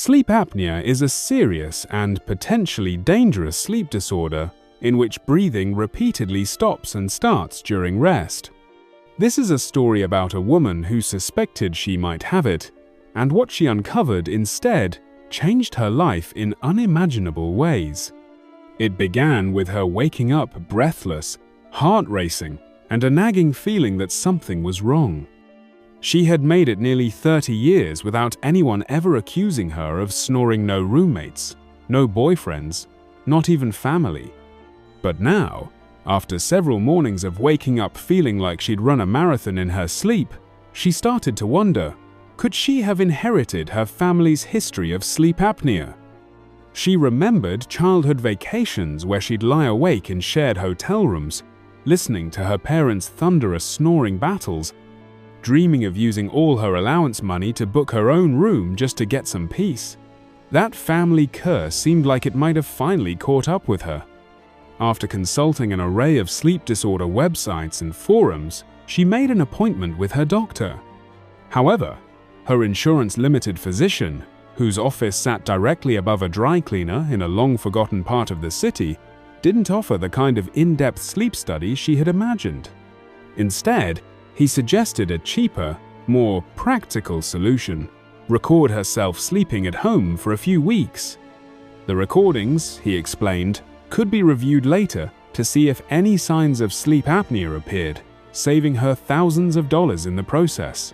Sleep apnea is a serious and potentially dangerous sleep disorder in which breathing repeatedly stops and starts during rest. This is a story about a woman who suspected she might have it, and what she uncovered instead changed her life in unimaginable ways. It began with her waking up breathless, heart racing, and a nagging feeling that something was wrong. She had made it nearly 30 years without anyone ever accusing her of snoring. No roommates, no boyfriends, not even family. But now, after several mornings of waking up feeling like she'd run a marathon in her sleep, she started to wonder, could she have inherited her family's history of sleep apnea? She remembered childhood vacations where she'd lie awake in shared hotel rooms, listening to her parents' thunderous snoring battles, dreaming of using all her allowance money to book her own room just to get some peace. That family curse seemed like it might have finally caught up with her. After consulting an array of sleep disorder websites and forums, she made an appointment with her doctor. However, her insurance-limited physician, whose office sat directly above a dry cleaner in a long-forgotten part of the city, didn't offer the kind of in-depth sleep study she had imagined. Instead, he suggested a cheaper, more practical solution: record herself sleeping at home for a few weeks. The recordings, he explained, could be reviewed later to see if any signs of sleep apnea appeared, saving her thousands of dollars in the process.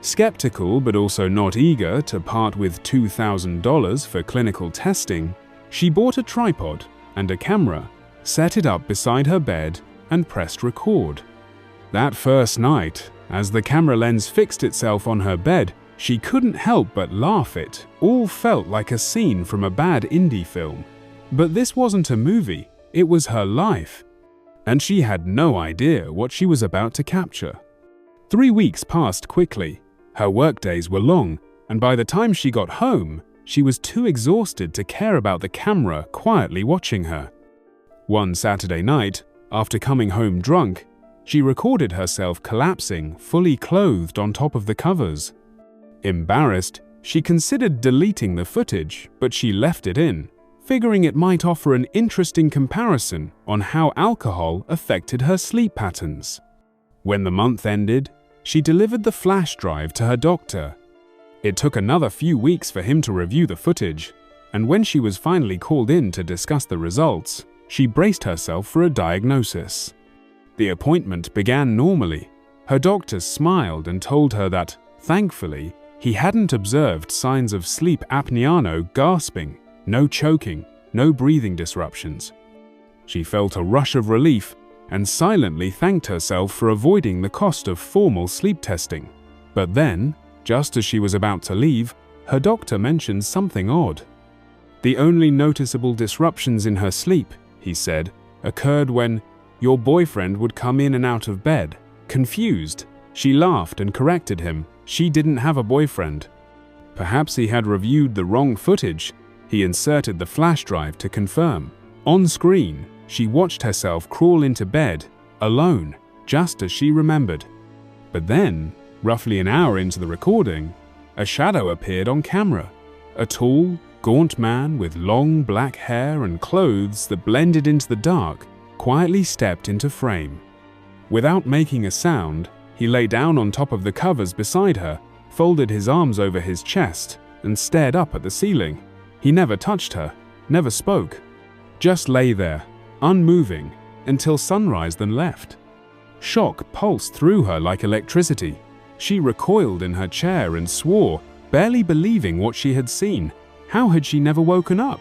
Skeptical but also not eager to part with $2,000 for clinical testing, she bought a tripod and a camera, set it up beside her bed, and pressed record. That first night, as the camera lens fixed itself on her bed, she couldn't help but laugh. It all felt like a scene from a bad indie film. But this wasn't a movie, it was her life. And she had no idea what she was about to capture. 3 weeks passed quickly. Her workdays were long, and by the time she got home, she was too exhausted to care about the camera quietly watching her. One Saturday night, after coming home drunk, she recorded herself collapsing, fully clothed on top of the covers. Embarrassed, she considered deleting the footage, but she left it in, figuring it might offer an interesting comparison on how alcohol affected her sleep patterns. When the month ended, she delivered the flash drive to her doctor. It took another few weeks for him to review the footage, and when she was finally called in to discuss the results, she braced herself for a diagnosis. The appointment began normally. Her doctor smiled and told her that, thankfully, he hadn't observed signs of sleep apnea: no gasping, no choking, no breathing disruptions. She felt a rush of relief and silently thanked herself for avoiding the cost of formal sleep testing. But then, just as she was about to leave, her doctor mentioned something odd. The only noticeable disruptions in her sleep, he said, occurred when your boyfriend would come in and out of bed. Confused, she laughed and corrected him. She didn't have a boyfriend. Perhaps he had reviewed the wrong footage. He inserted the flash drive to confirm. On screen, she watched herself crawl into bed, alone, just as she remembered. But then, roughly an hour into the recording, a shadow appeared on camera. A tall, gaunt man with long black hair and clothes that blended into the dark quietly stepped into frame. Without making a sound, he lay down on top of the covers beside her, folded his arms over his chest, and stared up at the ceiling. He never touched her, never spoke, just lay there, unmoving, until sunrise, then left. Shock pulsed through her like electricity. She recoiled in her chair and swore, barely believing what she had seen. How had she never woken up?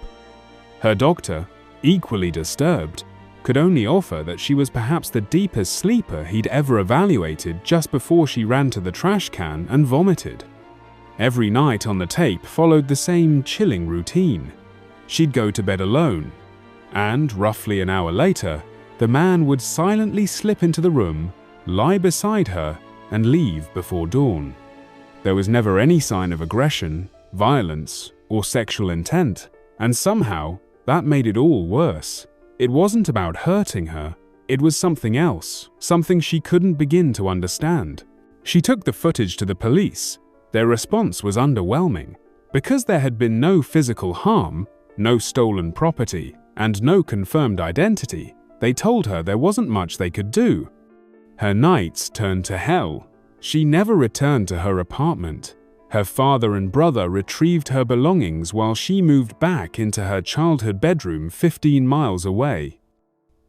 Her doctor, equally disturbed, could only offer that she was perhaps the deepest sleeper he'd ever evaluated just before she ran to the trash can and vomited. Every night on the tape followed the same chilling routine. She'd go to bed alone, and roughly an hour later, the man would silently slip into the room, lie beside her, and leave before dawn. There was never any sign of aggression, violence, or sexual intent, and somehow that made it all worse. It wasn't about hurting her, it was something else, something she couldn't begin to understand. She took the footage to the police. Their response was underwhelming. Because there had been no physical harm, no stolen property, and no confirmed identity, they told her there wasn't much they could do. Her nights turned to hell. She never returned to her apartment. Her father and brother retrieved her belongings while she moved back into her childhood bedroom 15 miles away.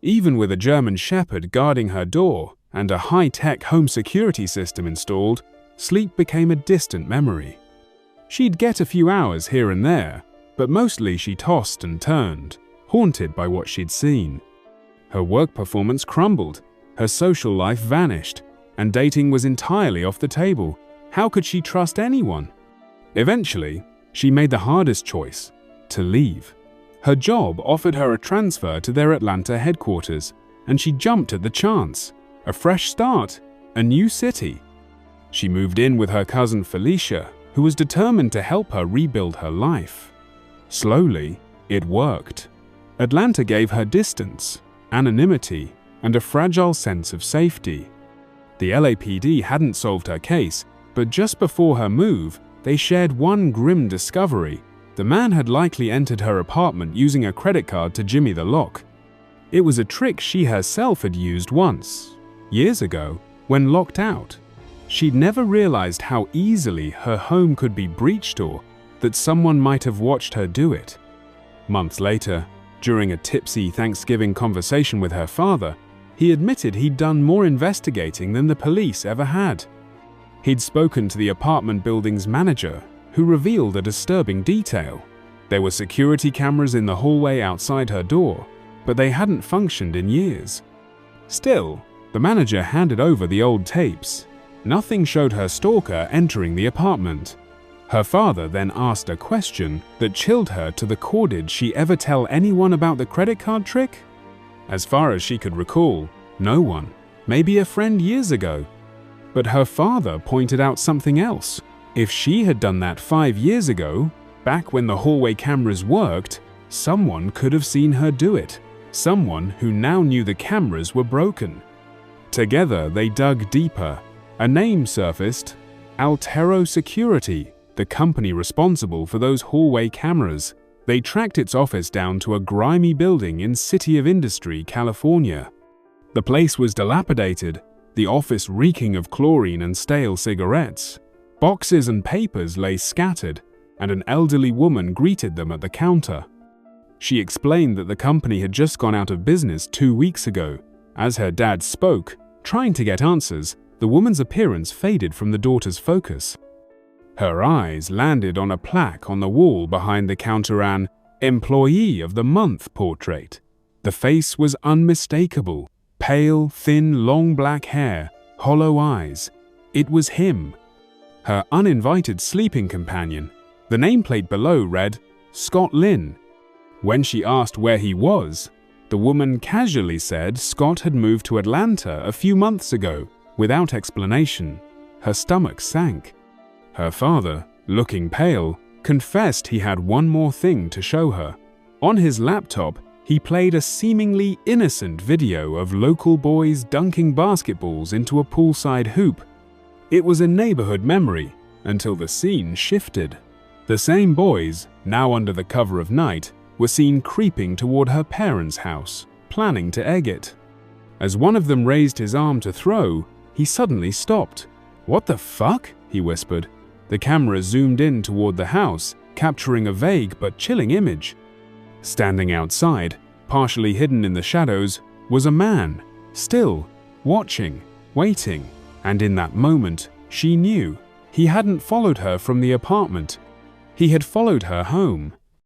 Even with a German Shepherd guarding her door and a high-tech home security system installed, sleep became a distant memory. She'd get a few hours here and there, but mostly she tossed and turned, haunted by what she'd seen. Her work performance crumbled, her social life vanished, and dating was entirely off the table. How could she trust anyone? Eventually, she made the hardest choice: to leave. Her job offered her a transfer to their Atlanta headquarters, and she jumped at the chance. A fresh start, a new city. She moved in with her cousin Felicia, who was determined to help her rebuild her life. Slowly, it worked. Atlanta gave her distance, anonymity, and a fragile sense of safety. The LAPD hadn't solved her case, but just before her move, they shared one grim discovery. The man had likely entered her apartment using a credit card to jimmy the lock. It was a trick she herself had used once, years ago, when locked out. She'd never realized how easily her home could be breached or that someone might have watched her do it. Months later, during a tipsy Thanksgiving conversation with her father, he admitted he'd done more investigating than the police ever had. He'd spoken to the apartment building's manager, who revealed a disturbing detail. There were security cameras in the hallway outside her door, but they hadn't functioned in years. Still, the manager handed over the old tapes. Nothing showed her stalker entering the apartment. Her father then asked a question that chilled her to the core. Did she ever tell anyone about the credit card trick? As far as she could recall, no one. Maybe a friend years ago. But her father pointed out something else. If she had done that 5 years ago, back when the hallway cameras worked, someone could have seen her do it. Someone who now knew the cameras were broken. Together, they dug deeper. A name surfaced: Altero Security, the company responsible for those hallway cameras. They tracked its office down to a grimy building in City of Industry, California. The place was dilapidated, the office reeking of chlorine and stale cigarettes. Boxes and papers lay scattered, and an elderly woman greeted them at the counter. She explained that the company had just gone out of business 2 weeks ago. As her dad spoke, trying to get answers, the woman's appearance faded from the daughter's focus. Her eyes landed on a plaque on the wall behind the counter, an Employee of the Month portrait. The face was unmistakable: pale, thin, long black hair, hollow eyes. It was him. Her uninvited sleeping companion. The nameplate below read, Scott Lynn. When she asked where he was, the woman casually said Scott had moved to Atlanta a few months ago, without explanation. Her stomach sank. Her father, looking pale, confessed he had one more thing to show her. On his laptop, he played a seemingly innocent video of local boys dunking basketballs into a poolside hoop. It was a neighborhood memory until the scene shifted. The same boys, now under the cover of night, were seen creeping toward her parents' house, planning to egg it. As one of them raised his arm to throw, he suddenly stopped. "What the fuck?" he whispered. The camera zoomed in toward the house, capturing a vague but chilling image. Standing outside, partially hidden in the shadows, was a man, still, watching, waiting, and in that moment, she knew. He hadn't followed her from the apartment. He had followed her home.